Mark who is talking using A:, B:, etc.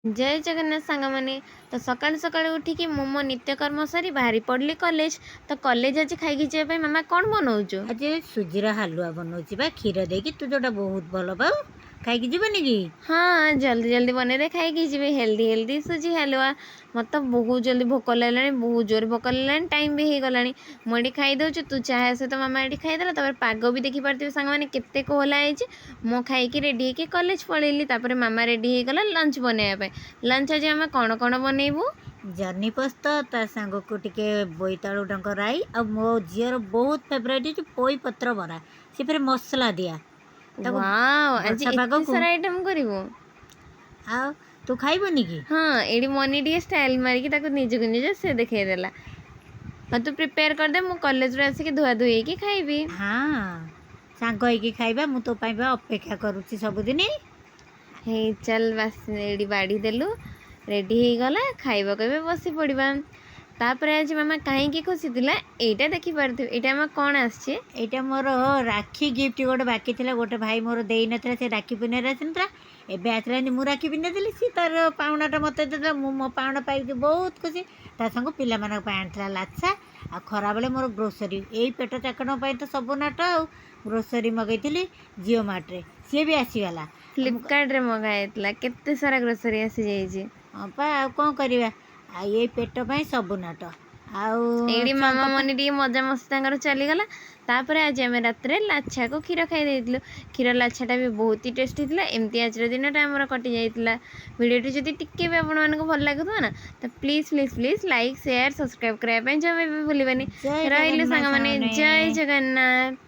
A: जय जगन्नाथ सांगमाने। तो सकाळू सकाळू उठिकी मो मो नित्यकर्म सारी बाहरी पड़ली कॉलेज। तो कॉलेज आज खाई जाए मामा कौन बनाऊचु?
B: आज सुजीर हालुआ बनाऊँच बा क्षीर देकी तू जोटा बहुत भल पाऊ खाई जीवनी कि।
A: हाँ जल्दी जल्दी बनई खाई जी हेल्दी हेल्दी सुजी हलवा। मत बहुत जल्दी भोक लगे बहुत जोर भोक लगे टाइम भी हो गला मुझे खाई दूसरी तू चाहे सहित मामा ये खाईदेला। तापर पाग भी देखी पार्थिव सांग मैंने केते कोहला है मो खाई रेडी होकर कॉलेज पलैली। तापर मामा रेडी हो गला लंच बनवाई। लंच आज आम कौन कौन बनइबू?
B: जर्नी पोस्त ता सांग को टिके बोईतालु डंक राई आ मो झीर बहुत फेवरेट पोई पत्र बरा से फिर मसला दिया
A: वाओ आज
B: वर्षा पाग
A: एते
B: को
A: सारा आइटम करिवो।
B: आ तू खाइबनी कि?
A: हाँ एडी मनी टी स्टाइल मारिकी ताको निजको निज से देखदेला। हाँ तू प्रिपेयर कर दे मु कॉलेज रे आसिक धुआ धुई की खाइबी।
B: हाँ सांग होइकी खाइबा मु तो पाइबा अपेक्षा करूची सबुदिन।
A: हे चल बस एडी बाड़ी देलु रेडी हो गला खाइबा कहबे बसी पड़वा। तापर आज मामा कहीं खुशी थिला एटा देखि पारथि एटा हम कोन आछे?
B: एटा मोर राखी गिफ्ट गोटे बाकी थिला गोटे भाई मोर देई नथला से राखी पिने रासिनता एबे आतला मु राखी पिने देली सी तार पाउणाटा मते देला मु मो पाउणा पाई बहुत खुशी। ता संग पिला मानक पाई आनथला लाच्छा आ खरा बेले मोर ग्रोसरी एई पेट चाकण पाई तो सब नाट आ ग्रोसरी मगैथिली जियो मार्ट रे सी भी आसी गला।
A: फ्लिपकार्ट रे मगाइतला केते सारा ग्रोसरी आसी जाईजी।
B: हां पा आ कोन करबा आ एई पेट पाई सब नाट
A: एडी मामा मनी टी मजा मस्ती तांकर चली गला। तापर आज आम रात लाछा को क्षीर खाई देइतलु। क्षीर लाछाटा भी बहुत ही टेस्टी थिला। एमती आज दिनटा आमर कटि जाइतला। वीडियोटी जदि टिके भी आपण मानक भल लागुथबा ना तो please please please like share subscribe करबा जमे भी भूलिबानी। रहिलु सांग माने जय जगन्नाथ।